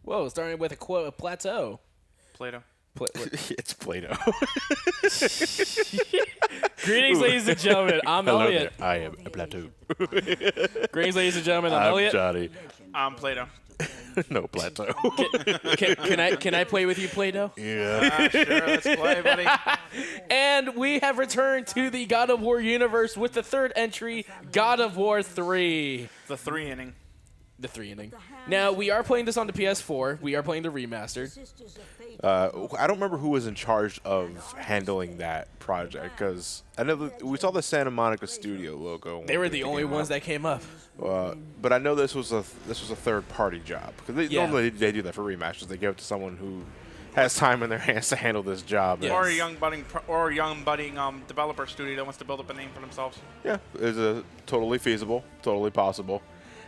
Whoa, starting with a quote of plateau. Plato. It's Plato. Greetings, ladies and gentlemen. I'm Hello Elliot. there. I am Plato. Greetings, ladies and gentlemen. I'm I'm Elliot. Johnny. I'm Plato. No, Plato. Can I play with you, Play-Doh? Yeah. Sure, let's play, buddy. And we have returned to the God of War universe with the third entry, God of War 3. The 3 inning. The 3 inning. Now, we are playing this on the PS4. We are playing the remastered. I don't remember who was in charge of handling that project because I know we saw the Santa Monica Studio logo. They were the only ones that came up. But I know this was a third-party job because normally they do that for remasters. They give it to someone who has time in their hands to handle this job. Yes. Or a young budding developer studio that wants to build up a name for themselves. Yeah, it's totally feasible, totally possible.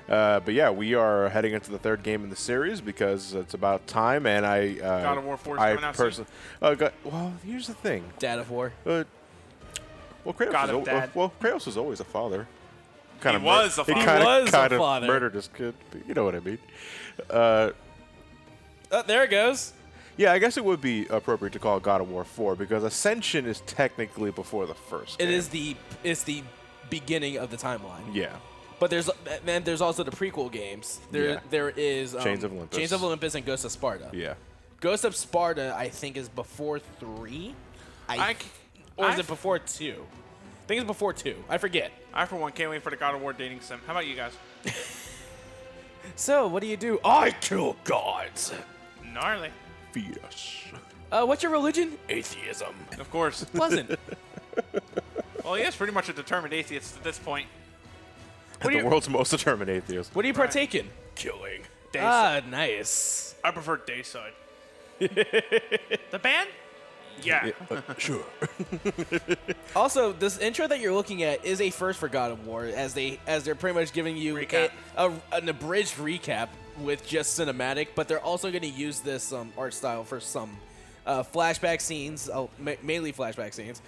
But yeah, we are heading into the third game in the series because it's about time, and God of War 4 is coming out soon. Well, here's the thing. Dad of War. Kratos was always a father. He was a father. He was a kind of father. murdered his kid. But you know what I mean. Oh, there it goes. Yeah, I guess it would be appropriate to call it God of War 4 because Ascension is technically before the first game. It's the beginning of the timeline. Yeah. But there's also the prequel games. There is Chains of Olympus. Chains of Olympus and Ghost of Sparta. Yeah. Ghost of Sparta, I think, is before 3. Or is it before 2? I think it's before 2. I forget. I, for one, can't wait for the God of War dating sim. How about you guys? So, what do? I kill gods. Gnarly. Feed us. What's your religion? Atheism. Of course. Pleasant. Well, he is pretty much a determined atheist at this point. The world's most determined atheist. What do you partake in? Killing. Dayside. Nice. I prefer Dayside. The band? Yeah. Sure. Also, this intro that you're looking at is a first for God of War, as they're pretty much giving you Recap. an abridged recap with just cinematic, but they're also going to use this art style for some flashback scenes, mainly flashback scenes.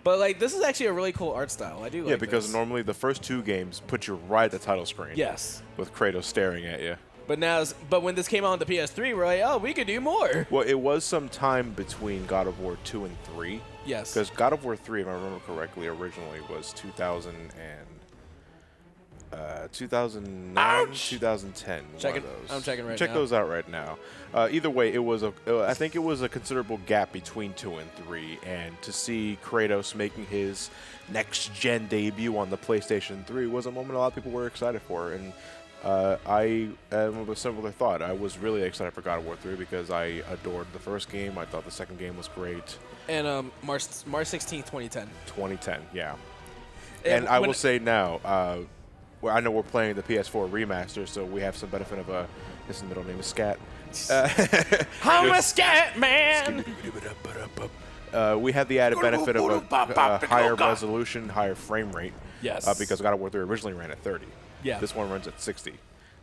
But like, this is actually a really cool art style. I do like Yeah, because this. normally the first two games put you right at the title screen. Yes. With Kratos staring at you. But when this came out on the PS3, we're like, oh, we could do more. Well, it was some time between God of War 2 and 3. Yes. Because God of War 3, if I remember correctly, originally was 2009, Ouch! 2010. Checking- one of those. I'm checking right Check now. those out right now. Either way, I think it was a considerable gap between 2 and 3, and to see Kratos making his next-gen debut on the PlayStation 3 was a moment a lot of people were excited for, and I am of a similar thought. I was really excited for God of War 3 because I adored the first game. I thought the second game was great. And March 16th, 2010. 2010, yeah. And I will say now, I know we're playing the PS4 remaster, so we have some benefit of his middle name is Scat. I'm a scat man. We have the added benefit of a higher resolution, higher frame rate. Yes. Because God of War 3 originally ran at 30. Yeah. This one runs at 60.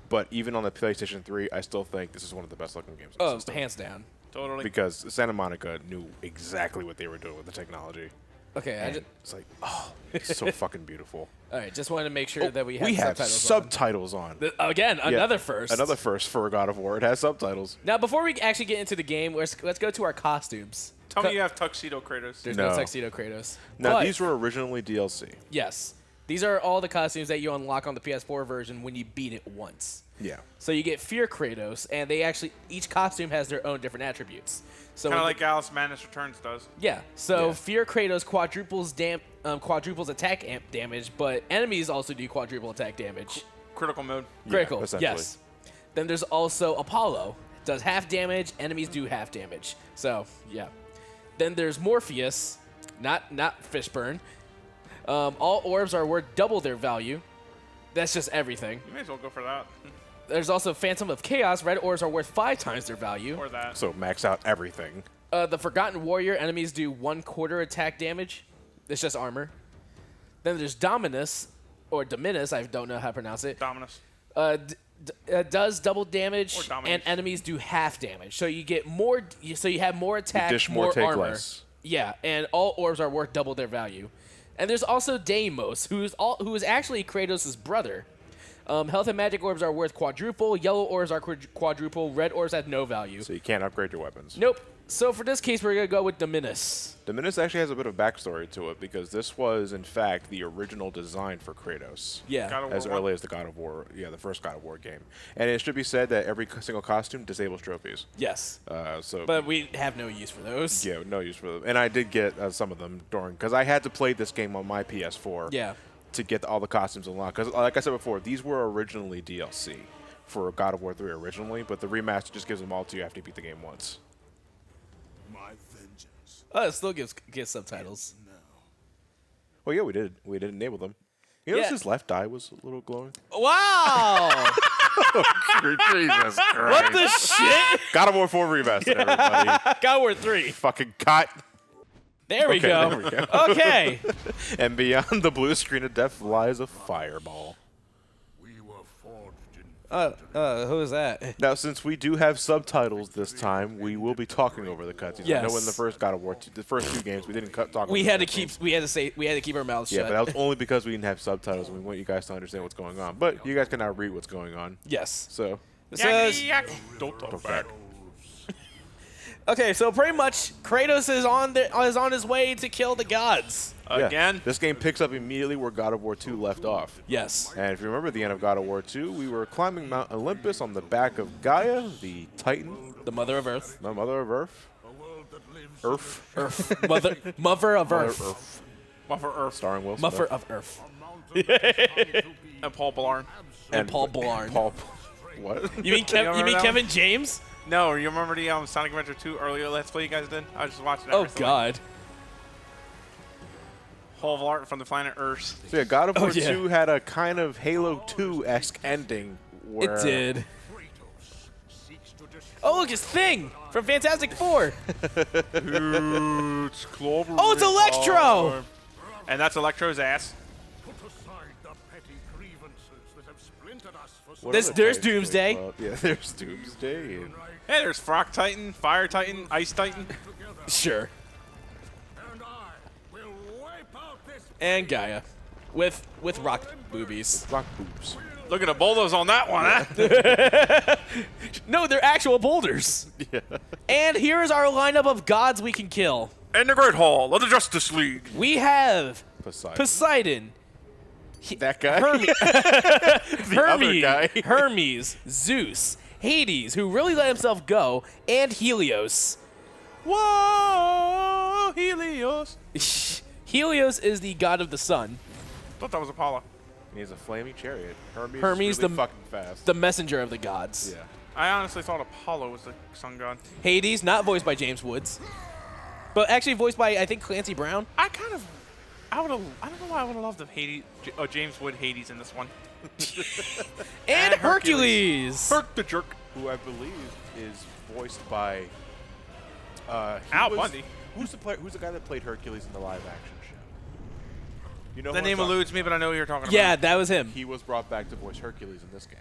But even on the PlayStation 3, I still think this is one of the best looking games on the system. Hands down. Totally. Because Santa Monica knew exactly what they were doing with the technology. Okay, And it's like, oh, it's so fucking beautiful. all right. Just wanted to make sure that we have subtitles subtitles on. Again, Yeah, another first. Another first for God of War. It has subtitles. Now, before we actually get into the game, let's go to our costumes. Tell me you have Tuxedo Kratos. There's no No. Tuxedo Kratos. Now, But, these were originally DLC. yes, these are all the costumes that you unlock on the PS4 version when you beat it once. Yeah. So you get Fear Kratos, and each costume has their own different attributes. So Kind of like Alice Madness Returns does. yeah. So Yeah. Fear Kratos quadruples attack amp damage, but enemies also do quadruple attack damage. Critical mode. Critical, essentially. yes. Then there's also Apollo. Does half damage, enemies do half damage. So, yeah. Then there's Morpheus, not Fishburne. All orbs are worth double their value. That's just everything. You may as well go for that. There's also Phantom of Chaos. Red orbs are worth 5 times their value. Or that. So max out everything. The Forgotten Warrior, enemies do 1/4 attack damage. It's just armor. Then there's Dominus, or Dominus, I don't know how to pronounce it. Dominus. Does double damage, Or Dominus. and enemies do half damage. So you get more. So you have more attack, dish more, take armor. less. Yeah, and all orbs are worth double their value. And there's also Deimos, who is actually Kratos' brother. Health and magic orbs are worth quadruple. Yellow orbs are quadruple. Red orbs have no value. So you can't upgrade your weapons. Nope. So for this case, we're going to go with Dominus. Dominus actually has a bit of backstory to it because this was, in fact, the original design for Kratos. Yeah. God of War As 1. early as the God of War, the first God of War game. And it should be said that every single costume disables trophies. Yes. So But we have no use for those. yeah, no use for them. And I did get some of them because I had to play this game on my PS4 Yeah. to get all the costumes unlocked. Because like I said before, these were originally DLC for God of War 3 originally, but the remaster just gives them all to you after you beat the game once. My vengeance. Oh, it still gives subtitles. Well, yeah, we did enable them. You notice Yeah. his left eye was a little glowing? Wow! Jesus Christ. What the shit? God of War 4 remastered, everybody. God of War 3. Fucking cut. There we Okay, go. there we go. Okay. And beyond the blue screen of death lies a fireball. We were forged in Who is that? Now, since we do have subtitles this time, we will be talking over the cutscenes. I know Yes. in the first God of War, the first two games, we didn't talk. We over had the to keep cutscenes. we had to keep our mouths Yeah, shut. but that was only because we didn't have subtitles, and we want you guys to understand what's going on. But you guys can now read what's going on. Yes. So, It says, Don't talk back. okay, so pretty much Kratos is on his way to kill the gods. yeah. Again? This game picks up immediately where God of War 2 left off. Yes. And if you remember the end of God of War 2, we were climbing Mount Olympus on the back of Gaia, the Titan, The mother of Earth. the mother of Earth. Earth. Earth. Mother of Earth. Earth. Muffer Earth. Starring Will Mother Smith. of Earth. And Paul Blart. And Paul Blart. Paul. What? You mean You remember that Kevin James? No, you remember the Sonic Adventure 2 earlier Let's Play you guys did? I was just watching that Oh recently. God. Paul Blart from the planet Earth. So yeah, God of War yeah. 2 had a kind of Halo 2-esque ending. Where It did. Oh look, it's Thing from Fantastic Four. It's Clover. Oh, it's Electro. And that's Electro's ass. Put aside the petty grievances that have splintered us for What There's other titans Doomsday. do they call it? Yeah, there's Doomsday. And Hey, there's Frock Titan, Fire Titan, Ice Titan. Sure. and I will wipe out this And Gaia, with rock boobies. rock boobs. Look at the boulders on that one, huh? No, they're actual boulders. Yeah. And here is our lineup of gods we can kill. In the Great Hall of the Justice League. We have Poseidon. Poseidon, That guy? Hermes, guy. Hermes, Zeus, Hades, who really let himself go, and Helios. Whoa, Helios. Helios is the god of the sun, Thought that was Apollo. He has a flaming chariot. Hermes, is really the- fucking fast. the messenger of the gods. Yeah. I honestly thought Apollo was the sun god. Hades, not voiced by James Woods, but actually voiced by, I think, Clancy Brown. I don't know why I would have loved if James Wood Hades in this one. And And Hercules. Hercules. Herc the jerk. Who I believe is voiced by he Al was- Bundy. Who's the guy that played Hercules in the live action show? You know The who I'm name talking- eludes me, but I know who you're talking about. Yeah, that was him. He was brought back to voice Hercules in this game.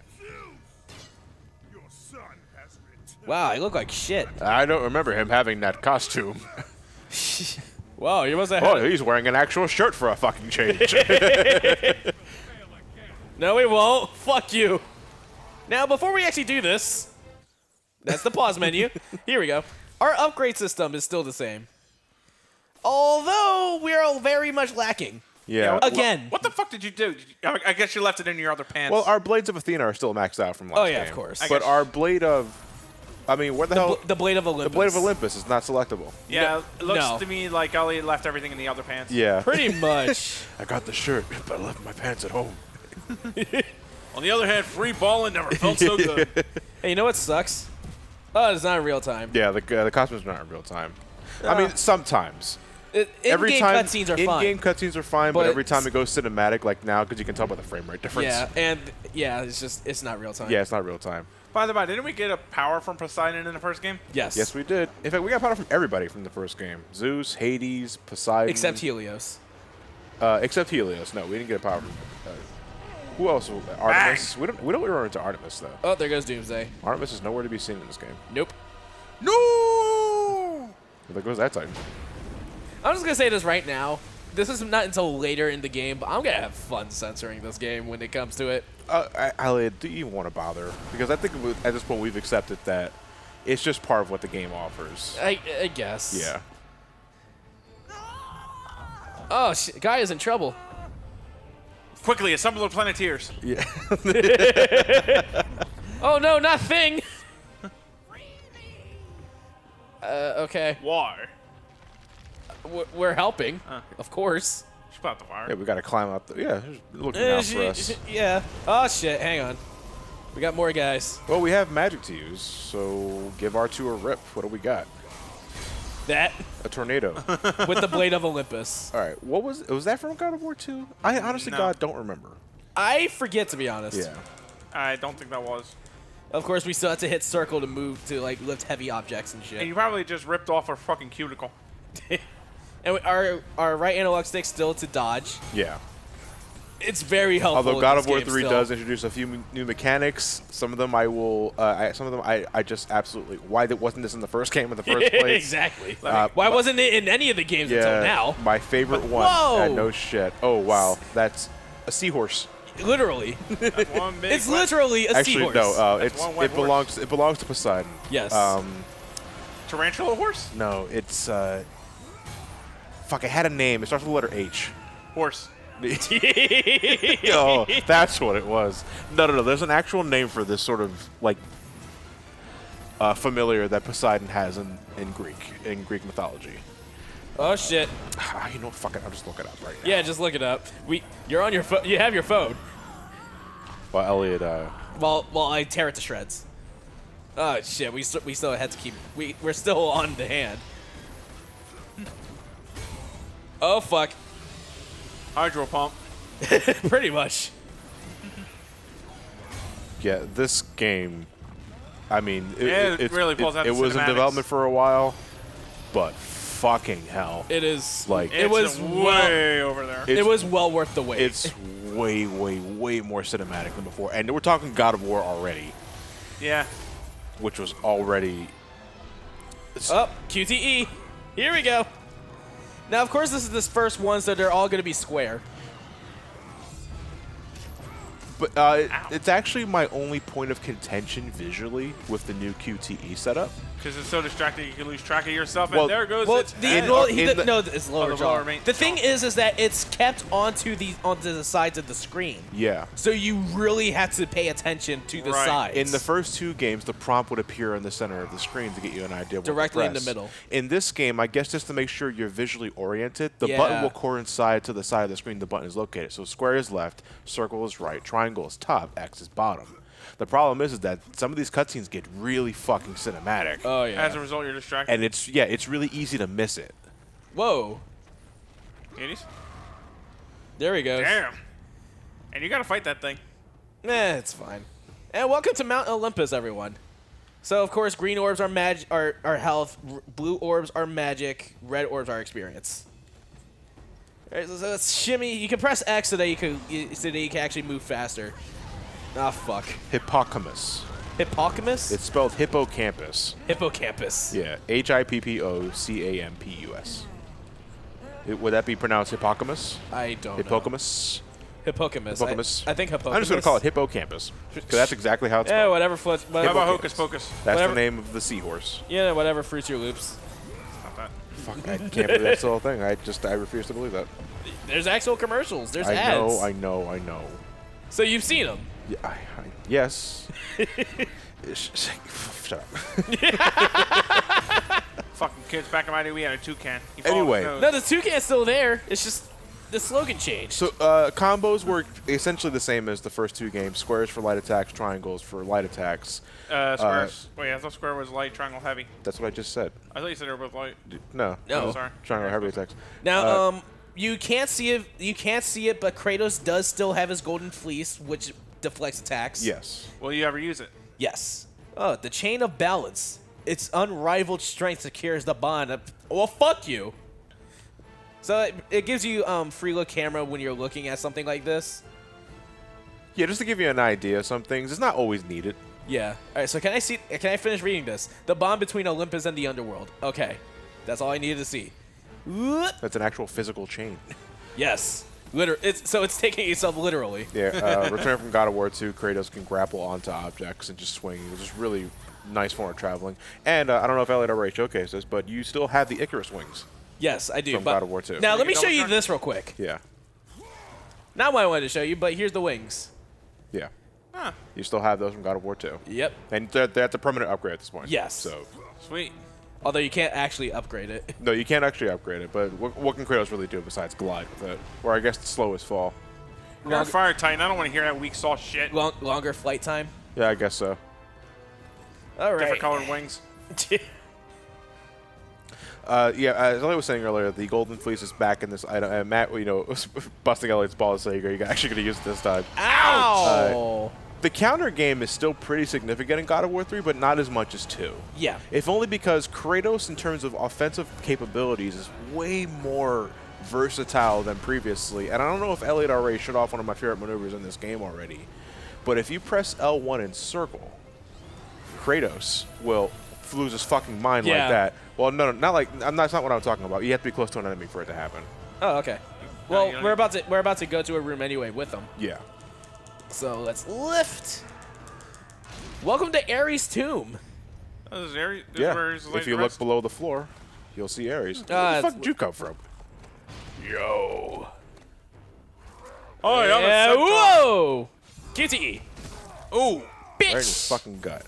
your son has returned. Wow, I look like shit. I don't remember him having that costume. Wow, you must have. Oh, he's wearing an actual shirt for a fucking change. No, we won't. Fuck you. Now, before we actually do this, that's the pause menu. Here we go. Our upgrade system is still the same. Although, we are very much lacking. yeah. Again. What the fuck did you do? I guess you left it in your other pants. Well, our Blades of Athena are still maxed out from last Oh, yeah, game. of course. I But guess- our Blade of... I mean, where the hell... The Blade of Olympus. The Blade of Olympus is not selectable. yeah, it looks no. to me like Elliot left everything in the other pants. Yeah. Pretty much. I got the shirt, but I left my pants at home. On the other hand, free balling never felt so good. Hey, you know what sucks? Oh, it's not in real time. Yeah, the costumes are not in real time. I mean, sometimes. In-game cutscenes are fine. In-game cutscenes are fine, but But every time it goes cinematic, like now, because you can tell by the frame rate difference. Yeah, and yeah, it's not real time. Yeah, it's not real time. By the way, didn't we get a power from Poseidon in the first game? Yes. Yes, we did. In fact, we got power from everybody from the first game. Zeus, Hades, Poseidon. Except Helios. Except Helios. No, we didn't get a power from... who else? Artemis. We don't run into Artemis, though. Oh, there goes Doomsday. Artemis is nowhere to be seen in this game. Nope. No! There goes that Titan. I'm just gonna say this right now. This is not until later in the game, but I'm gonna have fun censoring this game when it comes to it. Elliot, do you even want to bother? Because I think at this point we've accepted that it's just part of what the game offers. I guess. Yeah. Oh, guy is in trouble. Quickly, assemble the Planeteers. Yeah. Oh no, not Thing. Okay. Why? We're helping, of course. Just put out the wire. Yeah, we got to climb up. Yeah, looking out for us. Yeah. Oh shit, hang on. We got more guys. Well, we have magic to use, so give R2 a rip. What do we got? That A tornado. with the Blade of Olympus. All right. What was that from God of War 2? I honestly, No. God, don't remember. I forget, to be honest. Yeah. I don't think that was. Of course, we still have to hit circle to move to like lift heavy objects and And shit. you probably just ripped off a fucking cuticle. And our right analog stick still to dodge. Yeah. It's very helpful. Although in God this of War game 3 still. does introduce a few new mechanics, some of them I will, I just absolutely, why wasn't this in the first game in the first place? Exactly. Uh, Why wasn't it in any of the games until now? My favorite one. Whoa! No shit. Oh wow, that's a seahorse. Literally. That's one big It's literally a Actually, seahorse. no. That's one white It belongs to Poseidon. Yes. Tarantula horse? No, it's fuck. It had a name. It starts with the letter H. Horse. Oh, that's what it was. No. There's an actual name for this sort of like familiar that Poseidon has in Greek mythology. Oh shit. You know what? Fuck it. I'll just look it up right now. Yeah, just look it up. You're on your phone. You have your phone. Well, Elliot. While I tear it to shreds. Oh shit. We still had to keep. We're still on the hand. Oh fuck. Hydro pump. Pretty much. Yeah, this game. I mean, It really pulls out It the was in cinematics. development for a while, but fucking hell, It is Like- it was It's way over there. It's- it was well worth the wait. it's way more cinematic than before. And we're talking God of War already, Yeah. which was already. Oh, QTE. Here we go. Now, of course, this is this first one, so they're all going to be square. But it's actually my only point of contention visually with the new QTE setup. Because it's so distracting you can lose track of yourself. Well- And there goes Well, its head. it's lower the jaw. lower main The thing jaw. is that it's kept onto the sides of the screen. Yeah. So you really have to pay attention to the Right. sides. In the first two games, the prompt would appear in the center of the screen to get you an idea of what to Directly in the press. middle. In this game, I guess just to make sure you're visually oriented, the Yeah. button will coincide to the side of the screen the button is located. So square is left, circle is right, triangle is top, X is bottom. The problem is that some of these cutscenes get really fucking cinematic. Oh yeah. As a result, you're distracted. And it's really easy to miss it. Whoa. Hades? There he goes. Damn. And you gotta fight that thing. It's fine. And welcome to Mount Olympus, everyone. So of course, green orbs are are health, blue orbs are magic, red orbs are experience. All right, so let's shimmy. You can press X so that you can actually move faster. Ah, fuck. Hippocampus. Hippocampus? It's spelled hippocampus. Hippocampus. Yeah, Hippocampus. Would that be pronounced hippocampus? I don't know. Hippocampus? Hippocampus. Hippocampus. I think hippocampus. I'm just going to call it hippocampus because that's exactly how it's Yeah, spelled. whatever floats. How about Hippocampus. Hocus Pocus? That's whatever. the name of the seahorse. Yeah, whatever fruits your loops. Not that. Fuck, I can't believe that's the whole thing. I refuse to believe that. There's actual commercials. There's I ads. know. So you've seen them. Yeah, yes. Shut up. Fucking kids. Back in my day, we had a toucan. He followed Anyway. his nose. No, the toucan's still there. It's just the slogan changed. So combos were essentially the same as the first two games. Squares for light attacks, triangles for light attacks. Squares. Wait, I thought square was light, triangle heavy. That's what I just said. I thought you said they were both light. No. No. Oh, sorry. Triangle heavy attacks. Now, you can't see it. You can't see it, but Kratos does still have his golden fleece, which deflects attacks. Yes. Will you ever use it? Yes. Oh, the chain of balance. Its unrivaled strength secures the bond. Well, fuck you. So it gives you free look camera when you're looking at something like this. Yeah, just to give you an idea of some things, it's not always needed. Yeah. All right. So can I finish reading this? The bond between Olympus and the underworld. Okay. That's all I needed to see. Whoop. That's an actual physical chain. Yes. So it's taking itself literally. Yeah, return from God of War 2, Kratos can grapple onto objects and just swing. It's just really nice form of traveling. And I don't know if Elliot already showcased this, but you still have the Icarus wings. Yes, I do. From God of War 2. Now, let me show you this real quick. Yeah. Not what I wanted to show you, but here's the wings. Yeah. Huh. You still have those from God of War 2. Yep. And that's a permanent upgrade at this point. Yes. So. Sweet. Although you can't actually upgrade it. No, you can't actually upgrade it, but what can Kratos really do besides glide with it? Or I guess slow his fall. You're on Fire Titan. I don't want to hear that weak sauce shit. Longer flight time. Yeah, I guess so. All right. Different colored wings. Yeah, as I was saying earlier, the Golden Fleece is back in this item. And Matt, was busting Elliot's balls saying you're actually going to use it this time. Ow! The counter game is still pretty significant in God of War 3, but not as much as 2. Yeah. If only because Kratos, in terms of offensive capabilities, is way more versatile than previously. And I don't know if Elliot already showed off one of my favorite maneuvers in this game already, but if you press L1 in circle, Kratos will lose his fucking mind like that. Well, no, not like that's not what I'm talking about. You have to be close to an enemy for it to happen. Oh, okay. Well, we're about to go to a room anyway with them. Yeah. So let's lift. Welcome to Aries' tomb. Oh, this is Aries. This Yeah. is where Aries is If you look below the floor, you'll see Aries. Where the fuck did you come from? Yo. Oh, yeah. Yeah. Whoa. QTE. Ooh. Right in his fucking gut.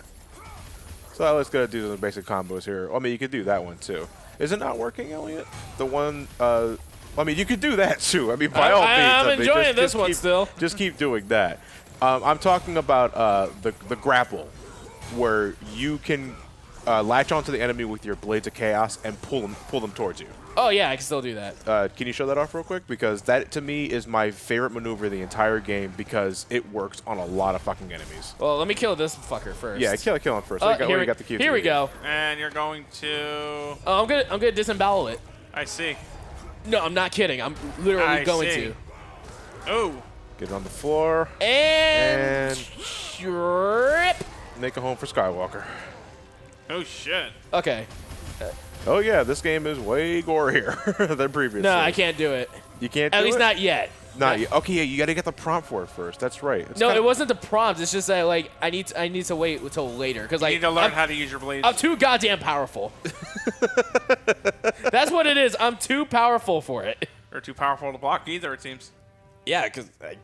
So let's go do some basic combos here. I mean, you could do that one too. Is it not working, Elliot? The one. I mean, you could do that too. I mean, by all means. I'm enjoying this one still. Just keep doing that. I'm talking about the grapple, where you can latch onto the enemy with your Blades of Chaos and pull them towards you. Oh yeah, I can still do that. Can you show that off real quick? Because that, to me, is my favorite maneuver of the entire game because it works on a lot of fucking enemies. Well, let me kill this fucker first. Yeah, kill him first. Here got the Q. Here we go. And you're going to... Oh, I'm gonna disembowel it. I see. No, I'm not kidding. I'm literally going to. Oh. Get it on the floor. And trip. Make a home for Skywalker. Oh, shit. Okay. Oh, yeah, this game is way gorier than previously. No, I can't do it. You can't At do least it? not yet. Not yet. Okay, yeah, you got to get the prompt for it first. That's right. It's No, kinda... it wasn't the prompt. It's just that like I need to wait until later because like You need to learn how to use your blades. I'm too goddamn powerful. That's what it is. I'm too powerful for it. Or too powerful to block either, it seems. Yeah, because I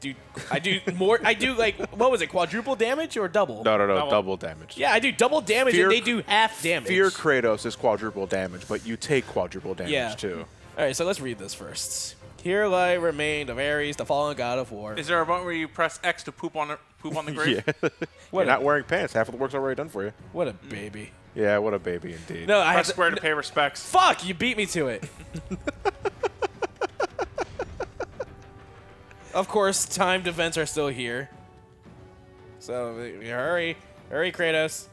do more. I do like what was it? Quadruple damage or double? No, double damage. Yeah, I do double damage and they do half damage. Fear Kratos is quadruple damage, but you take quadruple damage too. All right, so let's read this first. Here lie remained of Aries, the fallen god of war. Is there a button where you press X to poop on the grave? Yeah. You're not wearing pants. Half of the work's already done for you. What a baby. Yeah, what a baby indeed. No, I have Press square to pay respects. Fuck, you beat me to it. Of course, timed events are still here. So hurry, Kratos.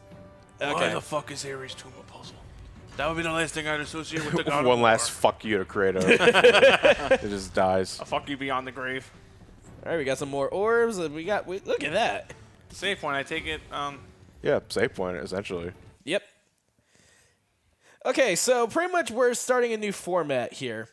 Okay. Why the fuck is Aries' tomb a puzzle? That would be the last thing I'd associate with the god. One last fuck you to Kratos. It just dies. A fuck you beyond the grave. All right, we got some more orbs. And look at that. Safe one. I take it. Yeah, save point essentially. Yep. Okay, so pretty much we're starting a new format here.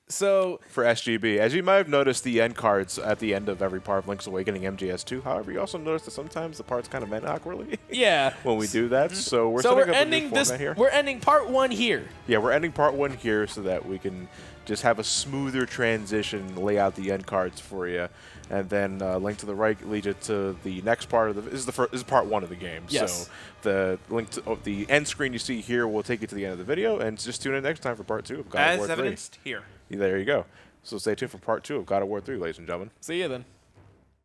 So For SGB, as you might have noticed, the end cards at the end of every part of Link's Awakening MGS2. However, you also notice that sometimes the parts kind of end awkwardly. yeah, when we do that. So we're so setting we're up ending a new this. format here. We're ending part 1 here. Yeah, we're ending part 1 here so that we can just have a smoother transition, lay out the end cards for you, and then Link to the Right leads you to the next part of the. This is part 1 of the game. Yes. So the link to the end screen you see here will take you to the end of the video, and just tune in next time for part 2 of God of War As 3. evidenced here. There you go. So stay tuned for part 2 of God of War 3, ladies and gentlemen. See you then.